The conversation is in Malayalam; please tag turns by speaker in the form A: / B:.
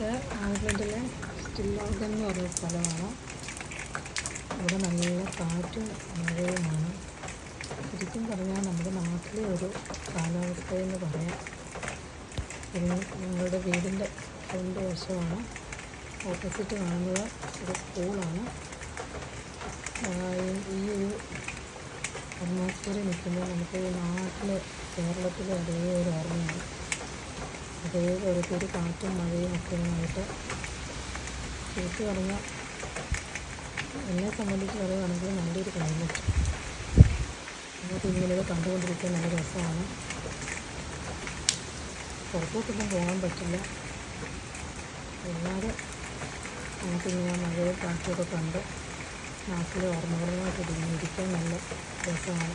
A: ഇത് ആഗ്ലൻഡിലെ സ്റ്റില്ലാർഗൻ എന്ന് പറയുന്ന സ്ഥലമാണ്. ഇവിടെ നല്ല കാറ്റും മഴയുമാണ്. ശരിക്കും പറഞ്ഞാൽ നമ്മുടെ നാട്ടിലെ ഒരു കാലാവസ്ഥയെന്ന് പറയാം. പിന്നെ ഞങ്ങളുടെ വീടിൻ്റെ ഫ്രണ്ട് വശമാണ്. ഓപ്പോസിറ്റ് കാണുന്നത് ഒരു സ്കൂളാണ്. ഈ ഒരു അറ്റ്മോസ്ഫിയറിൽ നിൽക്കുമ്പോൾ നമുക്ക് ഈ നാട്ടിലെ കേരളത്തിലെ അതേ ഒരു ഓർമ്മയാണ്. അതേ ഒരു കാറ്റും മഴയും ഒക്കെയുമായിട്ട് ശരിക്കും പറഞ്ഞാൽ എന്നെ സംബന്ധിച്ച് പറയുകയാണെങ്കിൽ നല്ലൊരു ക്ലൈമറ്റ്. നമുക്ക് ഇങ്ങനെയൊക്കെ കണ്ടുകൊണ്ടിരിക്കാൻ നല്ല രസമാണ്. പുറത്തോട്ടൊന്നും പോകാൻ പറ്റില്ല. എന്നാലും നമുക്കിങ്ങനെ മഴയും കാറ്റുമൊക്കെ കണ്ട് നാട്ടിലെ ഓർമ്മകളുമായിട്ട് ഇരിക്കാൻ നല്ല രസമാണ്.